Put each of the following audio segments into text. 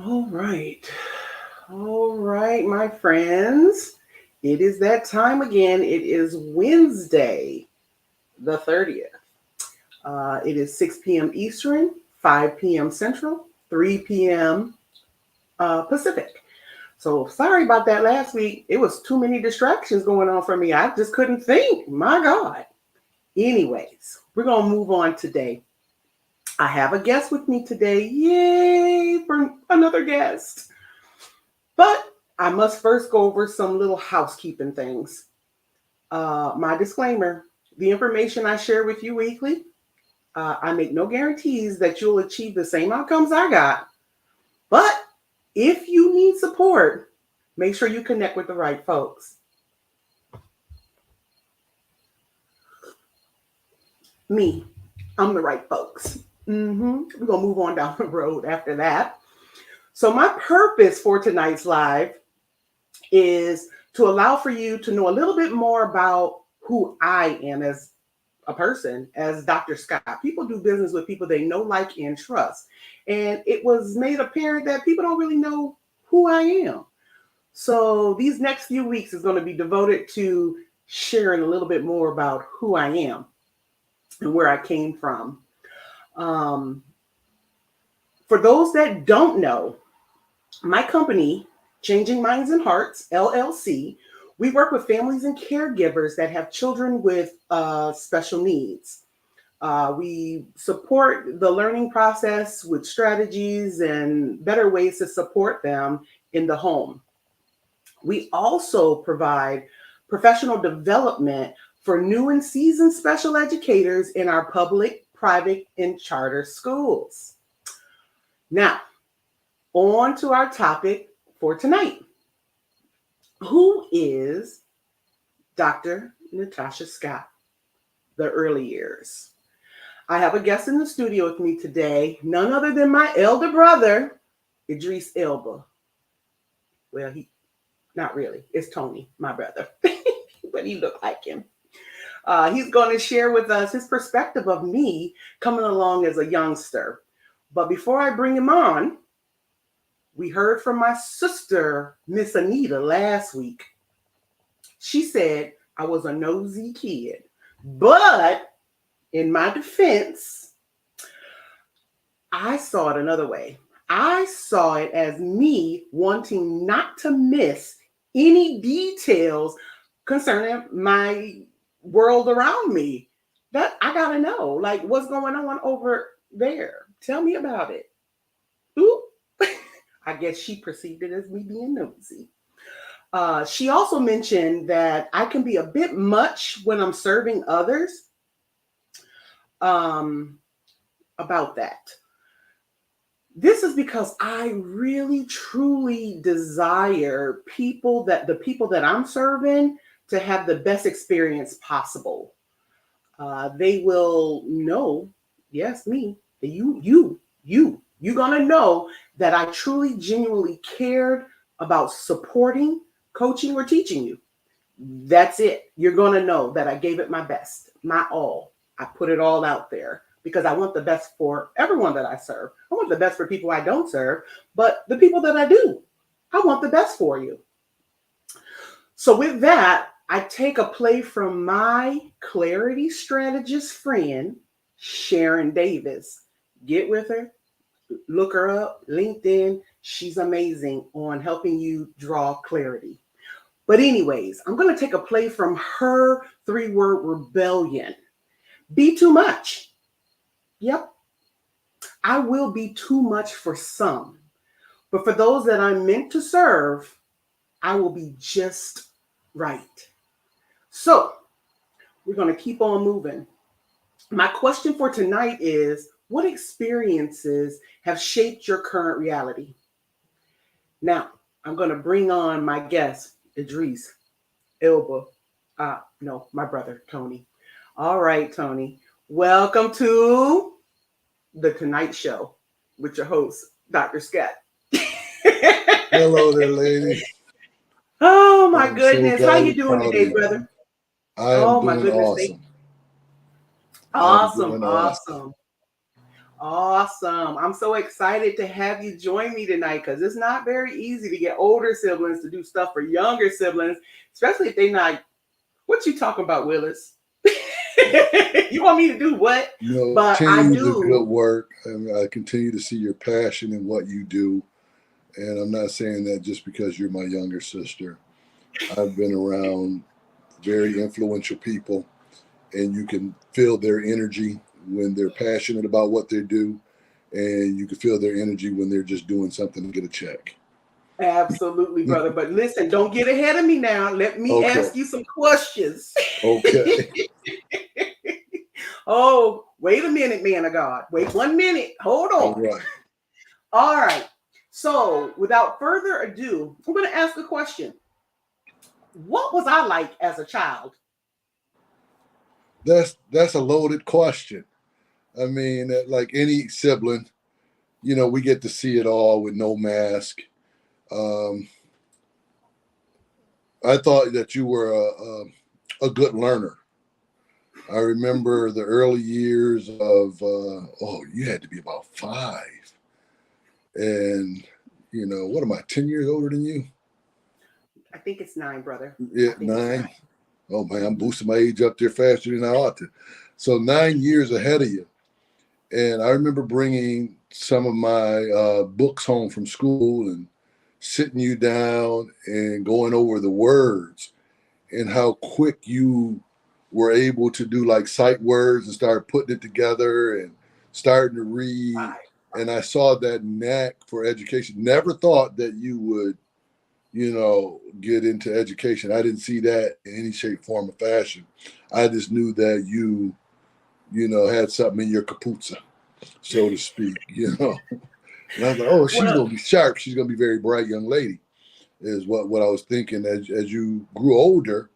All right. All right, my friends. It is that time again. It is Wednesday, the 30th. It is 6 p.m. Eastern, 5 p.m. Central, 3 p.m. Pacific. So sorry about that last week. It was too many distractions going on for me. I just couldn't think. My God. Anyways, we're going to move on today. I have a guest with me today. Yay for another guest. But I must first go over some little housekeeping things. My disclaimer, the information I share with you weekly, I make no guarantees that you'll achieve the same outcomes I got. But if you need support, make sure you connect with the right folks. Me, I'm the right folks. We're going to move on down the road after that. So, my purpose for tonight's live is to allow for you to know a little bit more about who I am as a person, as Dr. Scott. People do business with people they know, like, and trust. And it was made apparent that people don't really know who I am. So these next few weeks is going to be devoted to sharing a little bit more about who I am and where I came from. Um, for those that don't know, my company, Changing Minds and Hearts, LLC, we work with families and caregivers that have children with special needs. We support the learning process with strategies and better ways to support them in the home. We also provide professional development for new and seasoned special educators in our public, private, and charter schools. Now, on to our topic for tonight. Who is Dr. Natasha Scott? The early years. I have a guest in the studio with me today, none other than my elder brother, Idris Elba. Well, not really. It's Tony, my brother, but he looked like him. He's going to share with us his perspective of me coming along as a youngster. But before I bring him on, we heard from my sister, Miss Anita, last week. She said I was a nosy kid. But in my defense, I saw it another way. I saw it as me wanting not to miss any details concerning my world around me. That I gotta know, like, what's going on over there. Tell me about it. Ooh. I guess she perceived it as me being nosy. She also mentioned that I can be a bit much when I'm serving others. About that. This is because I really truly desire the people that I'm serving to have the best experience possible. They will know, yes, me, you're gonna know that I truly, genuinely cared about supporting, coaching, or teaching you. That's it. You're gonna know that I gave it my best, my all. I put it all out there because I want the best for everyone that I serve. I want the best for people I don't serve, but the people that I do, I want the best for you. So with that, I take a play from my clarity strategist friend, Sharon Davis. Get with her, look her up, LinkedIn. She's amazing on helping you draw clarity. But anyways, I'm going to take a play from her 3-word rebellion. Be too much. Yep. I will be too much for some. But for those that I'm meant to serve, I will be just right. So we're going to keep on moving. My question for tonight is, what experiences have shaped your current reality? Now, I'm going to bring on my guest, Idris Elba. No, my brother, Tony. All right, Tony. Welcome to the Tonight Show with your host, Dr. Scott. Hello there, lady. Oh my I'm so goodness. How very you doing proud of today, you. brother? I am Oh my doing goodness. awesome. I am Awesome. doing awesome. Awesome. Awesome. I'm so excited to have you join me tonight because it's not very easy to get older siblings to do stuff for younger siblings, especially if they not. What you talking about, Willis? You want me to do what? But I Continue the do. good work. And I continue to see your passion in what you do. And I'm not saying that just because you're my younger sister. I've been around very influential people, and you can feel their energy when they're passionate about what they do, and you can feel their energy when they're just doing something to get a check. Absolutely, brother. But listen, don't get ahead of me now. Let me Okay. ask you some questions. Okay. Oh, wait a minute, man of God. Wait 1 minute. Hold All on. right. All right. So, without further ado, I'm going to ask a question. What was I like as a child? That's a loaded question. I mean, like any sibling, we get to see it all with no mask. Um, I thought that you were a good learner. I remember the early years of, you had to be about 5. And, what am I, 10 years older than you? I think it's 9, brother. Yeah, I think it's 9. 9. Oh, man, I'm Mhm. boosting my age up there faster than I ought to. So 9 years ahead of you. And I remember bringing some of my books home from school and sitting you down and going over the words and how quick you were able to do like sight words and start putting it together and starting to read. Right. And I saw that knack for education. Never thought that you would, get into education. I didn't see that in any shape, form, or fashion. I just knew that you had something in your kapuza, so to speak. And I was like, oh, she's Well, gonna be sharp. She's gonna be a very bright young lady, is what I was thinking as you grew older.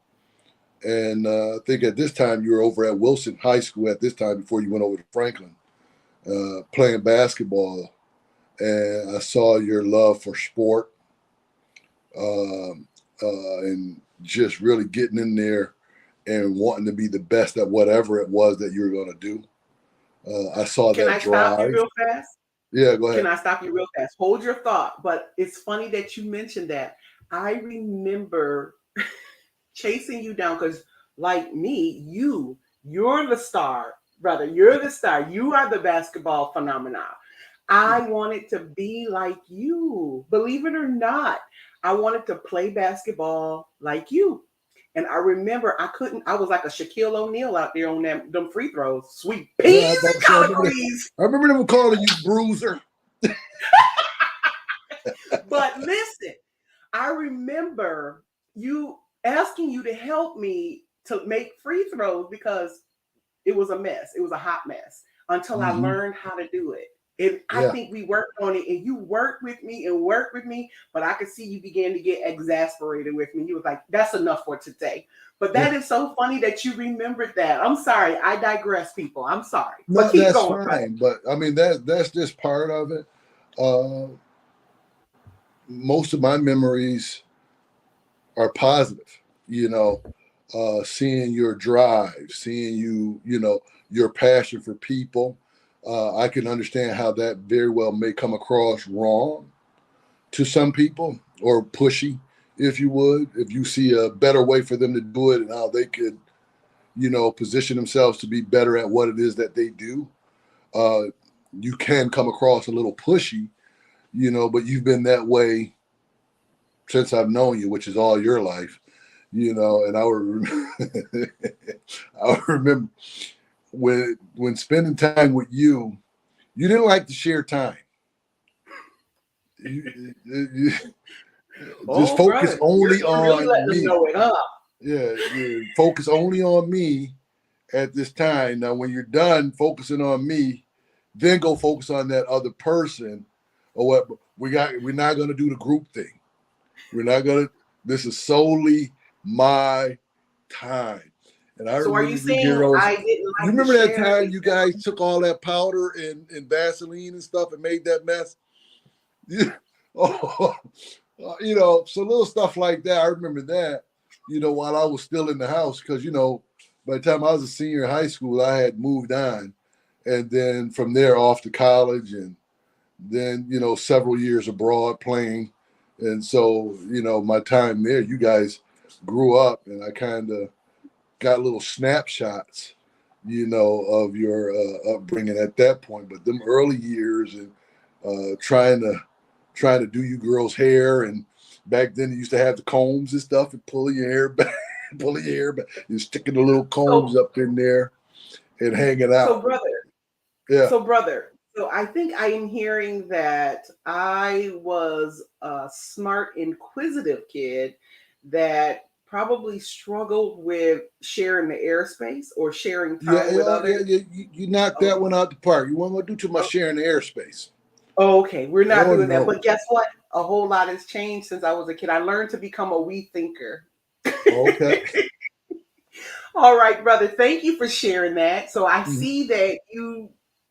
And I think at this time you were over at Wilson High School at this time before you went over to Franklin, playing basketball. And I saw your love for sport, and just really getting in there and wanting to be the best at whatever it was that you were going to do. I saw can that I stop you drive. real fast? Yeah, go Can ahead. I stop you real fast? Hold your thought. But it's funny that you mentioned that. I remember chasing you down because, like me, you're the star, brother. You're the star. You are the basketball phenomenon. I wanted to be like you. Believe it or not, I wanted to play basketball like you. And I remember I couldn't. I was like a Shaquille O'Neal out there on them free throws. Sweet Yeah, peas I about and to say, collard greens. I remember them calling you Bruiser. But listen, I remember you asking you to help me to make free throws because it was a mess. It was a hot mess until I Hmm. learned how to do it. And I Yeah, think we worked on it and you worked with me and worked with me, but I could see you began to get exasperated with me. You was like, that's enough for today. But yeah. that is so funny that you remembered that. I'm sorry. I digress, people. I'm sorry. But No, keep that's going, brother. fine. But I mean, that's just part of it. Uh, most of my memories are positive. You know, seeing your drive, seeing your passion for people. I can understand how that very well may come across wrong to some people or pushy, if you would. If you see a better way for them to do it and how they could, position themselves to be better at what it is that they do, uh, you can come across a little pushy, but you've been that way since I've known you, which is all your life. And I would remember when spending time with you, you didn't like to share time. You just Oh, focus brother, only you're really on letting them me. know it, huh? Yeah, focus only on me at this time. Now, when you're done focusing on me, then go focus on that other person. Or what we're not gonna do the group thing. We're not gonna. This is solely my time. And I So are you remember you saying heroes. I didn't You like to remember that share time you guys exactly? took all that powder and Vaseline and stuff and made that mess? Oh, so little stuff like that. I remember that, while I was still in the house because, by the time I was a senior in high school, I had moved on and then from there off to college, and then several years abroad playing. And so my time there, you guys grew up, and I kind of got little snapshots of your upbringing at that point. But them early years, and trying to do you girls' hair, and back then you used to have the combs and stuff, and pulling your hair back, pulling your hair back, and sticking the little combs So, up in there and hanging so out. brother, Yeah, so I think I am hearing that I was a smart, inquisitive kid that probably struggled with sharing the airspace or sharing yeah, time yeah, with oh, yeah, others. yeah. You knocked that Okay. one out the park. You won't do too much sharing the airspace. Oh, okay, we're not Oh doing that. no. But guess what? A whole lot has changed since I was a kid. I learned to become a we thinker. Okay. All right, brother. Thank you for sharing that. So I Mhm. see that you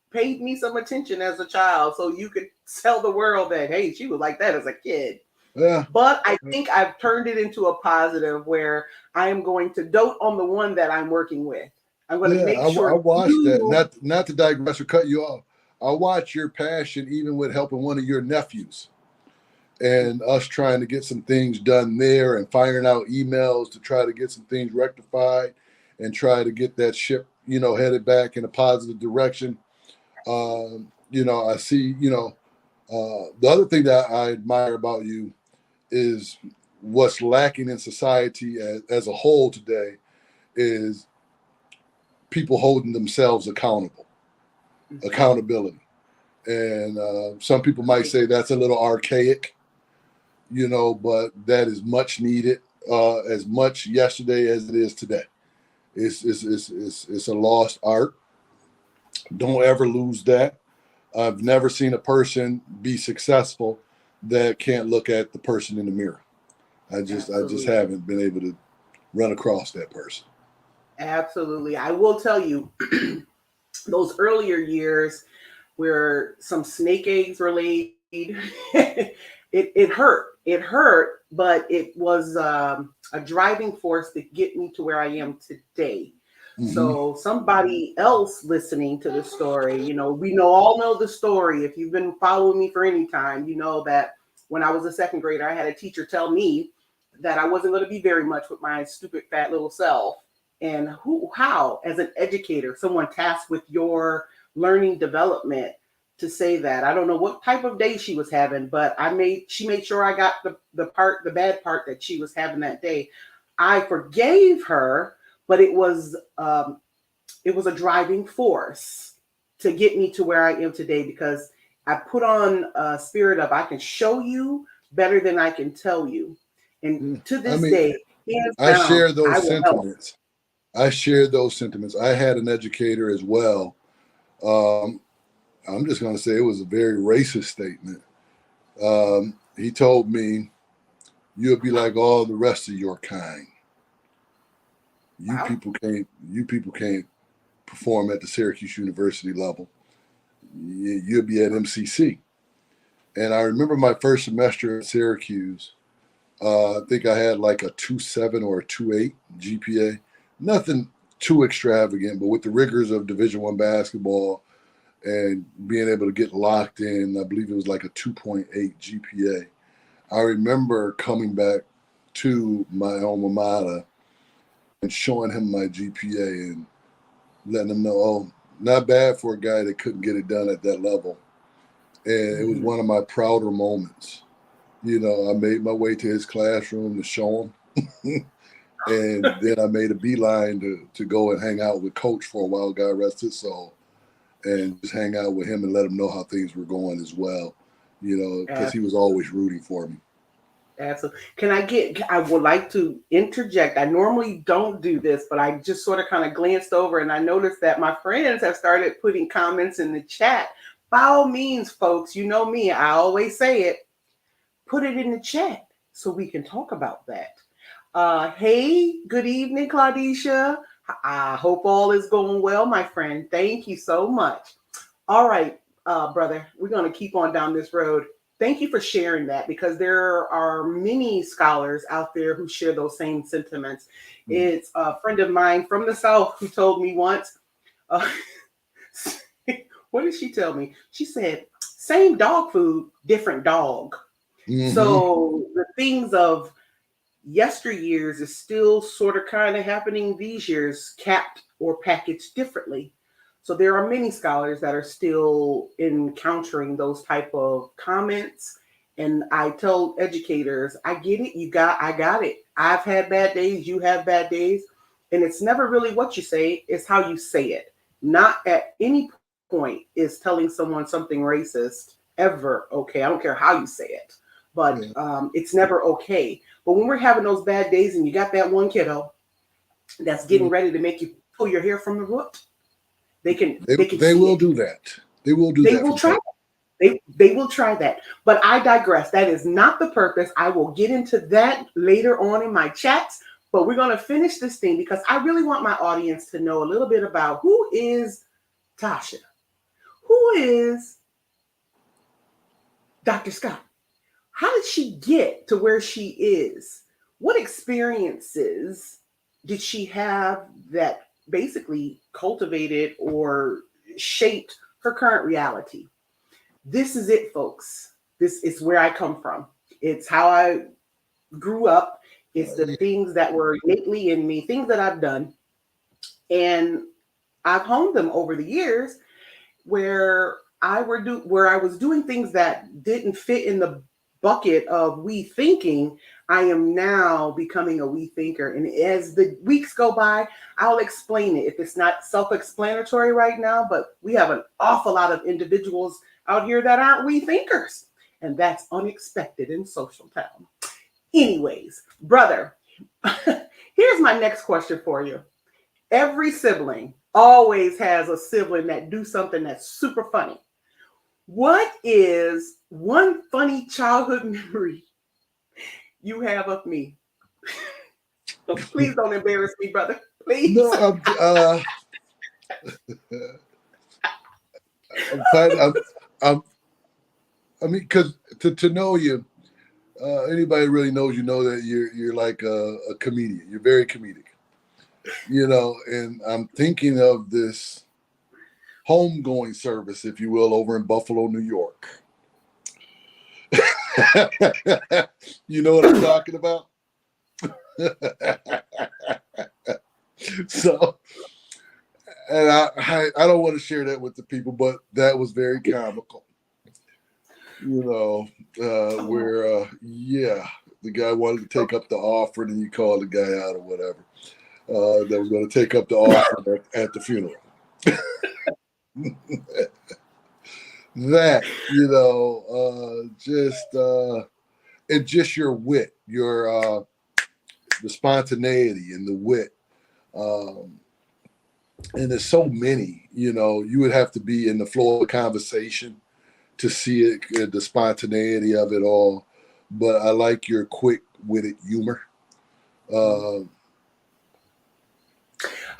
paid me some attention as a child, so you could tell the world that, hey, she was like that as a kid. Yeah. But I think I've turned it into a positive where I am going to dote on the one that I'm working with. I'm going to Yeah, make I sure watched that. you. Not to digress or cut you off. I watch your passion even with helping one of your nephews and us trying to get some things done there and firing out emails to try to get some things rectified and try to get that ship, headed back in a positive direction. I see, the other thing that I admire about you is what's lacking in society as a whole today is people holding themselves Mhm. accountability. And some people might say that's a little archaic, but that is much needed, as much yesterday as it is today. It's a lost art. Don't ever lose that. I've never seen a person be successful that can't look at the person in the mirror. I just Absolutely. haven't been able to run across that person. Absolutely. I will tell you, those earlier years where some snake eggs were laid, it hurt. It hurt, but it was a driving force to get me to where I am today. Mm-hmm. So somebody else listening to the story, we all know the story. If you've been following me for any time, you know that when I was a second grader, I had a teacher tell me that I wasn't going to be very much with my stupid fat little self. And how, as an educator, someone tasked with your learning development, to say that. I don't know what type of day she was having, but she made sure I got the bad part that she was having that day. I forgave her, but it was a driving force to get me to where I am today, because I put on a spirit of I can show you better than I can tell you. And Yeah. to I this mean, day, hands I down, share I those will help. sentiments. I share those sentiments. I had an educator as well. Um, I'm just going to say it was a very racist statement. He told me, "You'll be like all the rest of your kind. You Wow. people can't. You people can't perform at the Syracuse University level. You'll be at MCC." And I remember my first semester at Syracuse. I think I had like a 2.7 or a 2.8 GPA. Nothing too extravagant, but with the rigors of Division One basketball and being able to get locked in, I believe it was like a 2.8 GPA. I remember coming back to my alma mater and showing him my GPA and letting him know, oh, not bad for a guy that couldn't get it done at that level. And it was Mhm. one of my prouder moments. I made my way to his classroom to show him. And then I made a beeline to go and hang out with Coach for a while, God rest his soul, and just hang out with him and let him know how things were going as well, because he was always rooting for me. Absolutely. I would like to interject. I normally don't do this, but I just sort of kind of glanced over and I noticed that my friends have started putting comments in the chat. By all means, folks, you know me, I always say it, put it in the chat so we can talk about that. Hey, good evening, Claudia. I hope all is going well, my friend. Thank you so much. All right, brother, we're going to keep on down this road. Thank you for sharing that, because there are many scholars out there who share those same sentiments. Mm. It's a friend of mine from the South who told me once, uh, what did she tell me? She said, same dog food, different dog. Mm-hmm. So the things of yesteryears is still sort of kind of happening these years, capped or packaged differently. So there are many scholars that are still encountering those type of comments. And I tell educators, I get it, I got it. I've had bad days, you have bad days. And it's never really what you say, it's how you say it. Not at any point is telling someone something racist ever okay. I don't care how you say it, but Yeah. it's never okay. But when we're having those bad days and you got that one kiddo that's getting ready to make you pull your hair from the root, they can They see will it. do that. They will do They that will from try time. that. They will try that. But I digress. That is not the purpose. I will get into that later on in my chats. But we're going to finish this thing because I really want my audience to know a little bit about who is Tasha. Who is Dr. Scott? How did she get to where she is? What experiences did she have that basically cultivated or shaped her current reality? This is it, folks. This is where I come from. It's how I grew up. It's the Yeah. things that were innately in me, things that I've done. And I've honed them over the years where where I was doing things that didn't fit in the bucket of we thinking. I am now becoming a we thinker, and as the weeks go by, I'll explain it if it's not self-explanatory right now. But we have an awful lot of individuals out here that aren't we thinkers, and that's unexpected in social town. Anyways, brother, here's my next question for you. Every sibling always has a sibling that do something that's super funny. What is one funny childhood memory you have of me? Please don't embarrass me, brother. Please. No, I'm kind of, I'm, I mean, because to know you, anybody really knows you know that you're like a comedian. You're very comedic, And I'm thinking of this homegoing service, if you will, over in Buffalo, New York. You know what I'm talking about? So, and I don't want to share that with the people, but that was very comical. Where the guy wanted to take up the offer, and you called the guy out or whatever that was going to take up the offer at the funeral. That and just your wit, your the spontaneity and the wit. And there's so many, you would have to be in the flow of conversation to see it, the spontaneity of it all. But I like your quick-witted humor.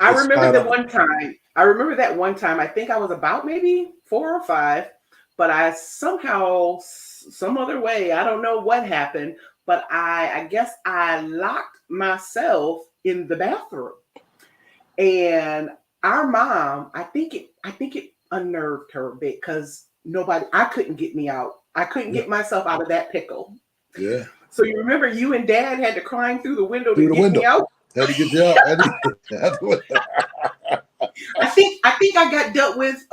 I remember the one time. I remember that one time. I think I was about maybe 4 or 5, but I somehow, some other way, I don't know what happened, but I guess I locked myself in the bathroom, and our mom, I think it unnerved her a bit because I couldn't get me out. I couldn't get myself out of that pickle. Yeah. So you remember you and Dad had to climb through the window Through to the get window. me out? Had to get you out. I think I got dealt with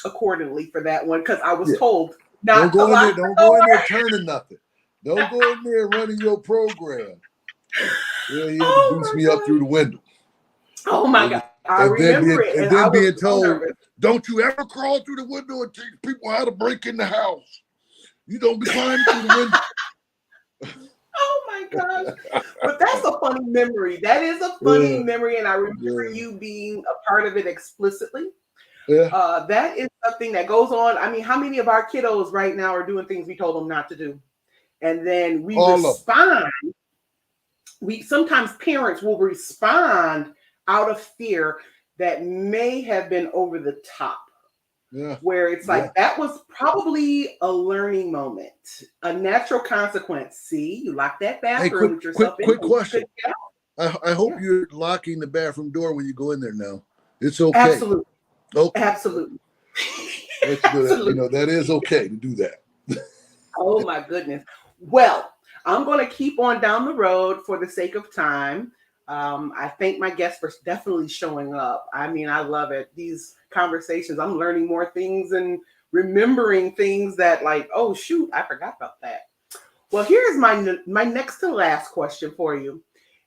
accordingly for that one because I was told not to lock the door. Don't go in there turning nothing. Don't go in there running your program. Yeah, he had to boost me up through the window. Oh my God. I remember it. And then being told, don't you ever crawl through the window and teach people how to break in the house. You don't be climbing through the window. Oh my gosh. But that's a funny memory. That is a funny memory. And I remember you being a part of it explicitly. Yeah. That is something that goes on. I mean, how many of our kiddos right now are doing things we told them not to do? And then we respond. Sometimes parents will respond out of fear that may have been over the top. Yeah. Where it's like that was probably a learning moment, a natural consequence. See, you lock that bathroom with yourself in. Quick question. I hope you're locking the bathroom door when you go in there now. It's okay. Absolutely. Okay. Absolutely. Let you know that, Absolutely. that is okay to do that. Oh my goodness. Well, I'm going to keep on down the road for the sake of time. I thank my guests for definitely showing up. I mean, I love it. These conversations, I'm learning more things and remembering things that, like, oh shoot, I forgot about that. Well, here's my next to last question for you.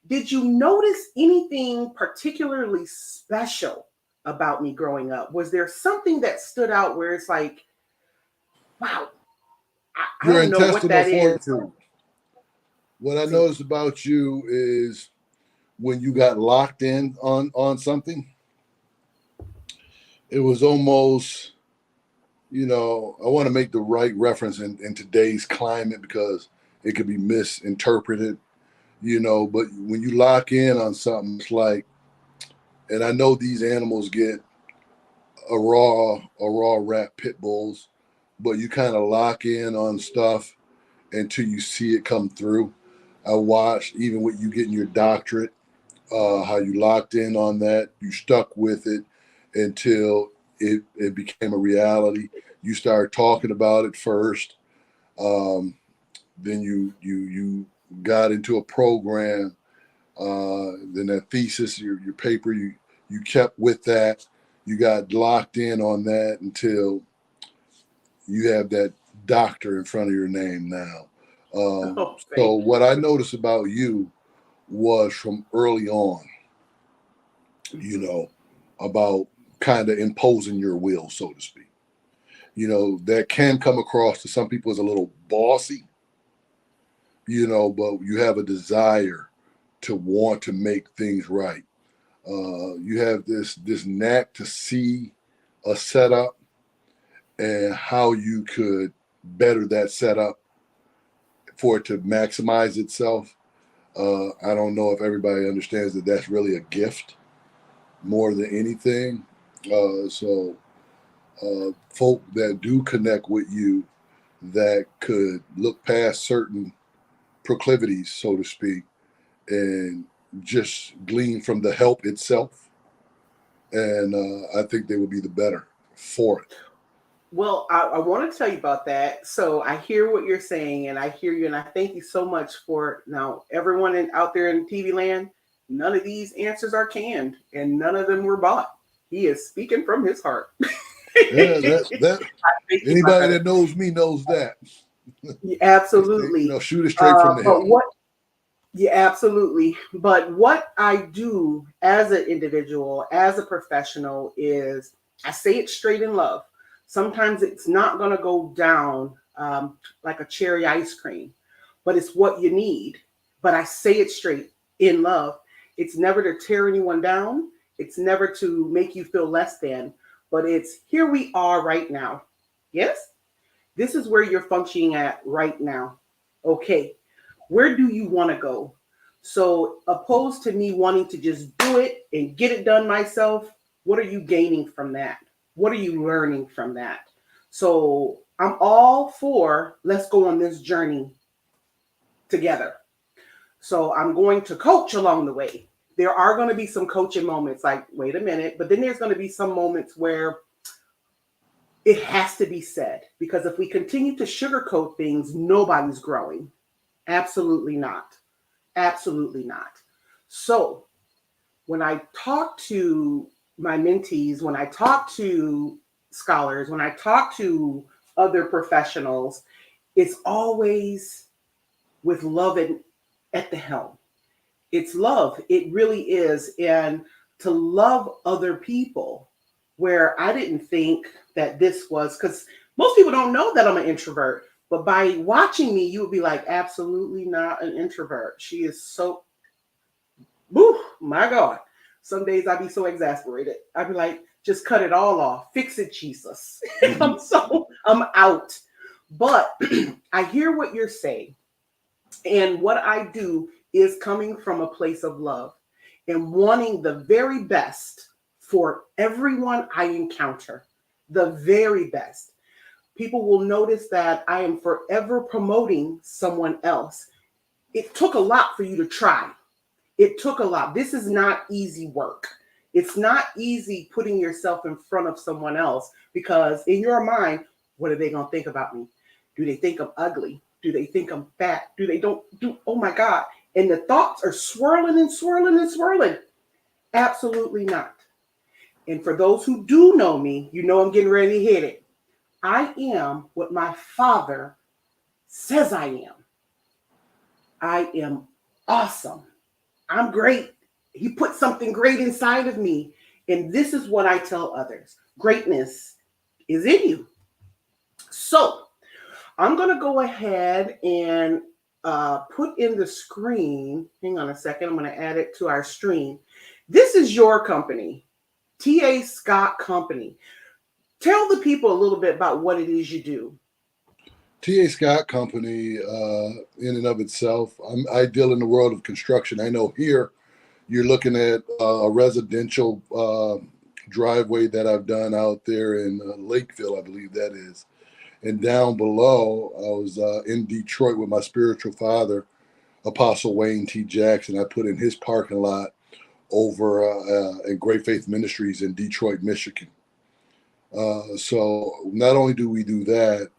Did you notice anything particularly special about me growing up? Was there something that stood out where it's like, wow, I Your don't know what intestinal that is. fortitude. What I See, noticed about you is when you got locked in on something, it was almost, I want to make the right reference in today's climate because it could be misinterpreted, but when you lock in on something, it's like, and I know these animals get a raw rat pit bulls, but you kind of lock in on stuff until you see it come through. I watched even with you getting your doctorate, how you locked in on that, you stuck with it until it became a reality. You started talking about it first, then you got into a program, then that thesis, your paper, you kept with that. You got locked in on that until you have that doctor in front of your name now. oh, So thank what I noticed about you was from early on, you. you Mhm. know, about kind of imposing your will, so to speak. That can come across to some people as a little bossy, but you have a desire to want to make things right. You have this knack to see a setup and how you could better that setup for it to maximize itself. I don't know if everybody understands that that's really a gift more than anything. So folk that do connect with you that could look past certain proclivities, so to speak, and just glean from the help itself. And I think they would be the better for it. Well, I want to tell you about that. So I hear what you're saying, and I hear you, and I thank you so much for now. Everyone out there in TV land, none of these answers are canned, and none of them were bought. He is speaking from his heart. Yeah, that I thank you, my anybody brother. that knows me knows that. Yeah, They say, absolutely. shoot it straight from the hip. But what Yeah, absolutely. But what I do as an individual, as a professional, is I say it straight in love. Sometimes it's not going to go down like a cherry ice cream, but it's what you need. But I say it straight in love. It's never to tear anyone down, it's never to make you feel less than, but it's here we are right now. Yes? This is where you're functioning at right now. Okay, where do you want to go? So, opposed to me wanting to just do it and get it done myself, what are you gaining from that? What are you learning from that? So, I'm all for let's go on this journey together. So, I'm going to coach along the way. There are going to be some coaching moments like, wait a minute, but then there's going to be some moments where it has to be said because if we continue to sugarcoat things, nobody's growing. Absolutely not. Absolutely not. So, when I talk to my mentees, when I talk to scholars, when I talk to other professionals, it's always with love at the helm. It's love. It really is. And to love other people, where I didn't think that this was, because most people don't know that I'm an introvert. But by watching me, you would be like, absolutely not an introvert. She is so, woo, my God. Some days I'd be so exasperated. I'd be like, just cut it all off. Fix it, Jesus. Mhm. I'm out. But I hear what you're saying. And what I do is coming from a place of love and wanting the very best for everyone I encounter, the very best. People will notice that I am forever promoting someone else. It took a lot for you to try. It took a lot. This is not easy work. It's not easy putting yourself in front of someone else because in your mind, what are they going to think about me? Do they think I'm ugly? Do they think I'm fat? Do they don't do, oh my God. And the thoughts are swirling and swirling and swirling. Absolutely not. And for those who do know me, you know I'm getting ready to hit it. I am what my father says I am. I am awesome. I'm great. He put something great inside of me. And this is what I tell others greatness is in you. So I'm going to go ahead and put in the screen. Hang on a second. I'm going to add it to our stream. This is your company, T.A. Scott Company. Tell the people a little bit about what it is you do. T.A. Scott Company, in and of itself, I deal in the world of construction. I know here you're looking at a residential driveway that I've done out there in Lakeville, I believe that is. And down below, I was in Detroit with my spiritual father, Apostle Wayne T. Jackson. I put in his parking lot over at Great Faith Ministries in Detroit, Michigan. So not only do we do that,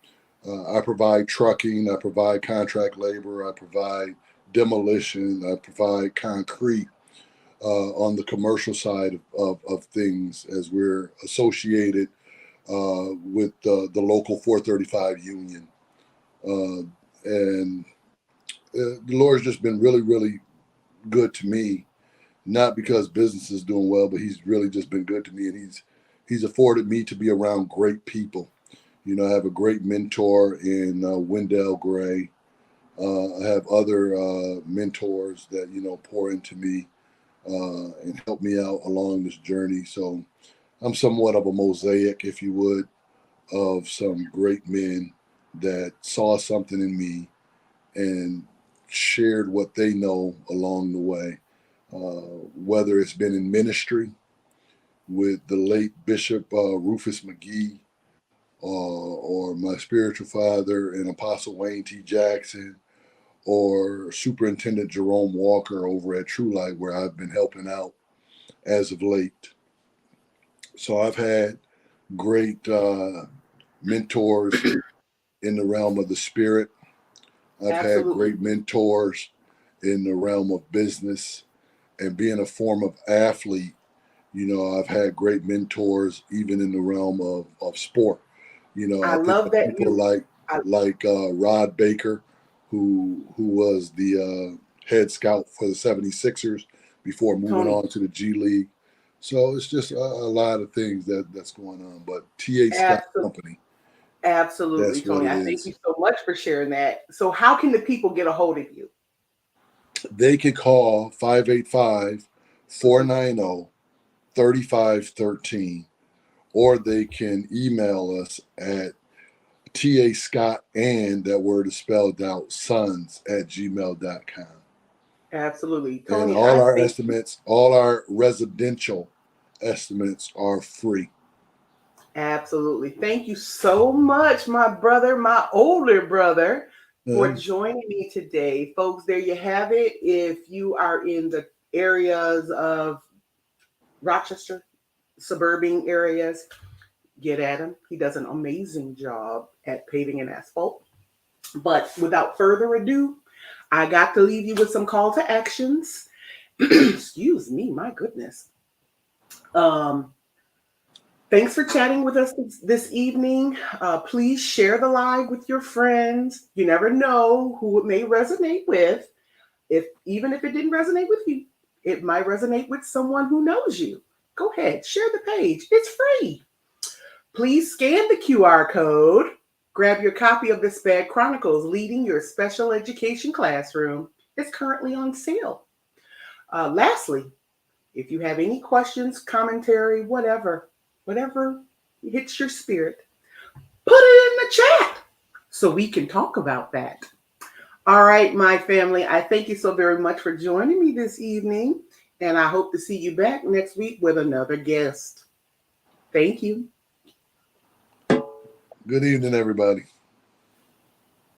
I provide trucking, I provide contract labor, I provide demolition, I provide concrete on the commercial side of things as we're associated with the local 435 union. And the Lord's just been really, really good to me, not because business is doing well, but he's really just been good to me. And he's afforded me to be around great people. You know, I have a great mentor in Wendell Gray. I have other mentors that, you know, pour into me and help me out along this journey. So I'm somewhat of a mosaic, if you would, of some great men that saw something in me and shared what they know along the way. Whether it's been in ministry with the late Bishop Rufus McGee, or my spiritual father and Apostle Wayne T. Jackson, or Superintendent Jerome Walker over at True Light, where I've been helping out as of late. So I've had great mentors in the realm of the spirit. I've had Absolutely. great mentors in the realm of business, and being a form of athlete. You know, I've had great mentors even in the realm of sport. You know, I I think love of that people I, like Rod Baker, who was the head scout for the 76ers before moving Tony, on to the G League. So it's just a lot of things that's going on. But T.A. Scott absolutely. Company, Absolutely, that's what Tony. it I thank you is. so much for sharing that. So, how can the people get a hold of you? They can call 585 490 3513, or they can email us at T.A. Scott, and that word is spelled out, sons at gmail.com. Absolutely, And Tony. all I our thank you. estimates, all our residential estimates are free. Absolutely, thank you so much, my brother, my older brother, for Uh, joining me today, folks. There you have it. If you are in the areas of Rochester, suburban areas, get at him. He does an amazing job at paving and asphalt. But without further ado, I got to leave you with some call to actions. Excuse me, my goodness. Um, Thanks for chatting with us this evening. Please share the live with your friends. You never know who it may resonate with. If even if it didn't resonate with you, it might resonate with someone who knows you. Go ahead, share the page. It's free. Please scan the QR code. Grab your copy of the SPED Chronicles Leading Your Special Education Classroom. It's currently on sale. Lastly, if you have any questions, commentary, whatever hits your spirit, put it in the chat so we can talk about that. All right, my family, I thank you so very much for joining me this evening, and I hope to see you back next week with another guest. Thank you. Good evening, everybody.